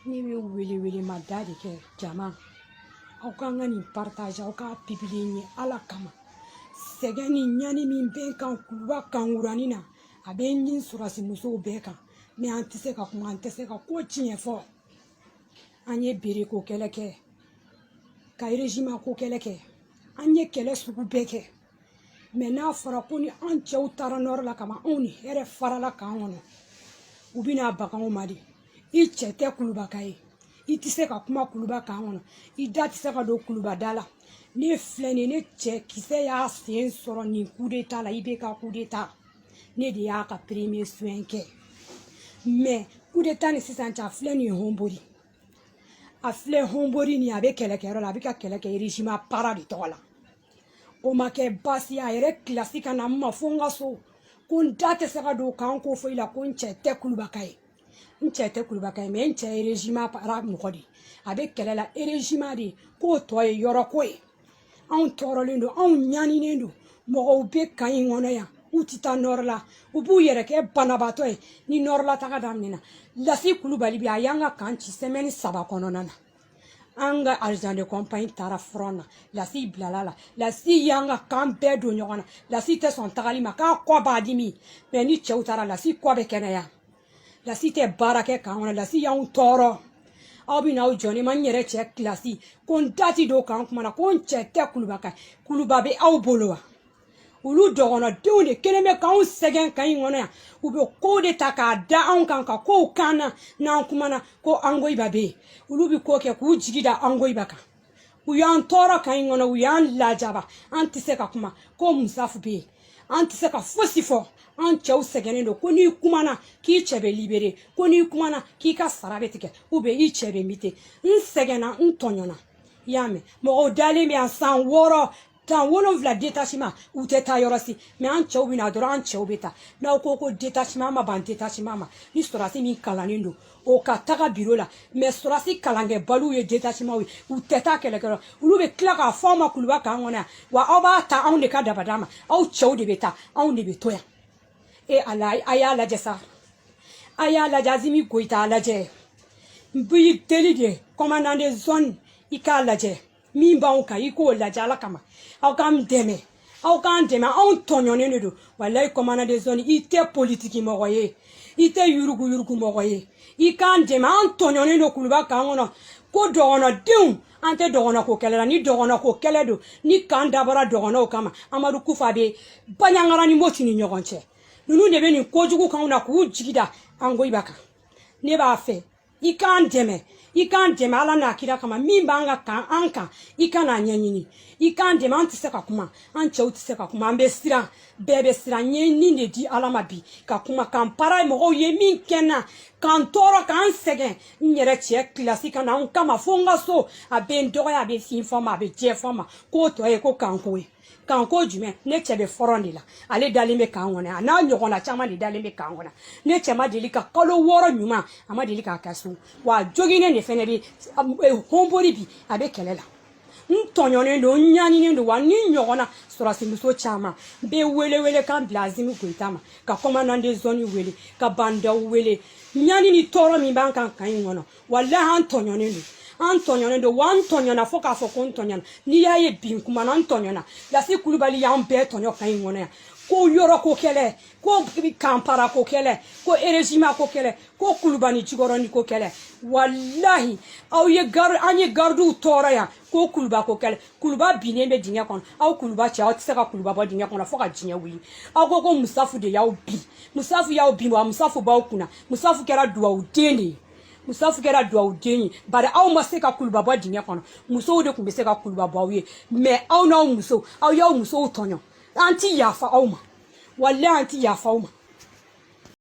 ni be wele ma da de ke jama aw kan ka nin partage aw ka publier ni ala kama sɛgɛn ni ɲani min bɛ kan kuluba kan wurani na a bɛ ɲin surasi musow bɛɛ kan mɛ an tɛ se ka kuma an tɛ se ka ko tiɲɛ fɔ an ye bere ko kɛlɛ kɛ ka régime ko kɛlɛ kɛ an ye kɛlɛ sugu bɛɛ kɛ mɛ n'a fɔra ko ni an cɛw taara nɔrɔ la kama anw ni hɛrɛ farala k'an kɔnɔ u bɛna baganw ma de i cɛ tɛ kulubaka ye i tɛ se ka kuma kuluba k'an kɔnɔ i da tɛ se ka don kulubada la ne filɛ nin ne cɛ kisɛ y'a sen sɔrɔ nin coup d'état la i bɛ ka coup d'état ne de y'a ka premier soin kɛ mɛ coup d'état ni sisan cɛ a filɛ nin ye honbori a filɛ honbori nin a bɛ kɛlɛkɛyɔrɔ la a bɛ ka kɛlɛ kɛ régime para de tɔgɔ la o ma kɛ baasi a yɛrɛ kilasi ka na n ma fo n ka so ko n da tɛ se ka don k'an ko foyi la ko n cɛ tɛ kulubaka ye n cɛ tɛ kulubaka ye mɛ n cɛ ye régime para mɔgɔ de a bɛ kɛlɛ la régime de k'o tɔ ye yɔrɔ ko ye anw tɔɔrɔlen don anw ɲaninen don mɔgɔw bɛ kan in kɔnɔ yan u tɛ taa nɔrɔ la u b'u yɛrɛ kɛ banabaatɔ ye ni nɔrɔ la taga daminɛna Lasi Kulubali bi a y'an ka kan ci semaine 3 kɔnɔna na an ka argent de compagnie taara front na Lasi bilala la Lasi y'an ka kan bɛɛ don ɲɔgɔn na Lasi tɛ sɔn tagali ma k'a kɔ b'a dimi mɛ ni cɛw taara Lasi kɔ bɛ kɛnɛya Lasi tɛ baara kɛ kan kɔnɔ Lasi y'anw tɔɔrɔ aw bɛ n'aw jɔ ne ma n yɛrɛ cɛ kilasi ko n dati don kan kuma na ko n cɛ tɛ kulubaka kuluba bɛ aw bolo wa olu dɔgɔnɔdenw de kelen bɛ k'anw sɛgɛn kan in kɔnɔ yan u bɛ kow de ta k'a da anw kan ka kow kan na n'an kumana ko Angoyiba bɛ yen olu bɛ ko kɛ k'u jigi da Angoyiba kan u y'an tɔɔrɔ kan in kɔnɔ u y'an lajaba an tɛ se ka kuma ko Musafu bɛ yen an tɛ se ka fosi fɔ an cɛw sɛgɛnnen don ko n'i kumana k'i cɛ bɛ libéré ko n'i kumana k'i ka sara bɛ tigɛ ou bien i cɛ bɛ mité n sɛgɛnna n tɔɲɔna i y'a mɛn mɔgɔw dalen bɛ yan san 6 tan 7 détachement u tɛ taa yɔrɔ si mɛ an cɛw bɛ na dɔrɔn an cɛw bɛ taa n'aw ko détachement ma ban détachement ma ni sɔrɔdasi min kalannen don o ka taga bureau la mɛ sɔrɔdasi kalankɛbaliw ye détachement ye u tɛ taa kɛlɛkɛyɔrɔ olu bɛ tila k'a fɔ aw ma kuluba k'an kɔnɔ yan wa aw b'a ta anw de ka dabada ma aw cɛw de bɛ taa anw de bɛ to yan ala a y'a lajɛ sa a y'a lajɛ Azimi Goyita a lajɛ n b'i deli de commandant de zone i k'a lajɛ min b'anw kan i k'o lajɛ ala kama aw k'an dɛmɛ anw tɔɲɔnen de don walayi commandant de zone i tɛ politiki mɔgɔ ye i tɛ yurugu mɔgɔ ye i k'an dɛmɛ an tɔɲɔnen don kuluba k'an kɔnɔ ko dɔgɔnɔdenw an tɛ dɔgɔnɔko kɛlɛ la ni dɔgɔnɔko kɛlɛ don ni kan dabɔra dɔgɔnɔw kama Amadu Kufa bɛ Baɲangara ni Moti ni ɲɔgɔn cɛ ninnu de bɛ nin kojugu kanw na k'u jigi da Angoyiba kan ne b'a fɛ i k'an dɛmɛ ala n'a kira kama min b'an ka kan an kan i ka n'a ɲɛɲini i k'an dɛmɛ an tɛ se ka kuma an cɛw tɛ se ka kuma an bɛ siran bɛɛ bɛ siran n ye nin de di ala ma bi ka kuma k'an para mɔgɔw ye min kɛ n na k'an tɔɔrɔ k'an sɛgɛn n yɛrɛ cɛ kilasi ka na an kama fo n ka so a bɛ n dɔgɔya a bɛ fin fɔ n ma a bɛ jɛ fɔ n ma k'o tɔ ye ko kanko ye kanko jumɛn ne cɛ bɛ fɔrɔn de la ale dalen bɛ kan kɔnɔ a n'a ɲɔgɔnna caman de dalen bɛ kan kɔnɔ ne cɛ ma deli ka kalo 6 ɲuman a ma deli k'a kɛ so wa joginen de fɛnɛ bɛ honbori bi a bɛ kɛlɛ la n tɔɲɔnen don n ɲaninen don wa ni ɲɔgɔnna sɔrɔsimuso caman n bɛ wele kan bila Azimi Goyita ma ka commandant de zone wele ka bandaw wele ɲani ni tɔɔrɔ min b'an kan in kɔnɔ walahi an tɔɲɔnen don an tɔɲɔnen don wa an tɔɲɔna fo k'a fɔ ko n tɔɲɔna n'i y'a ye bin kuma na an tɔɲɔna Lasi Kulubali y'an bɛɛ tɔɲɔ kan in kɔnɔ yan ko yɔrɔ ko kɛlɛ ko kanpara ko kɛlɛ ko régime ko kɛlɛ ko Kulubani Jikɔrɔni ko kɛlɛ walahi an ye gardiw tɔɔrɔ yan ko kuluba ko kɛlɛ kuluba binnen bɛ dingɛ kɔnɔ aw kuluba cɛ aw tɛ se ka kuluba bɔ dingɛ kɔnɔ fo ka diɲɛ wuli aw ko Musafu de y'aw bin Musafu y'aw bin wa Musafu b'aw kunna Musafu kɛra duwawuden de ye Musafu kɛra duwawuden ye bari aw ma se ka kuluba bɔ dingɛ kɔnɔ musow de tun bɛ se ka kuluba bɔ aw ye mɛ aw n'aw musow aw y'aw musow tɔɲɔ an ti yafa aw ma walahi an ti yafa aw ma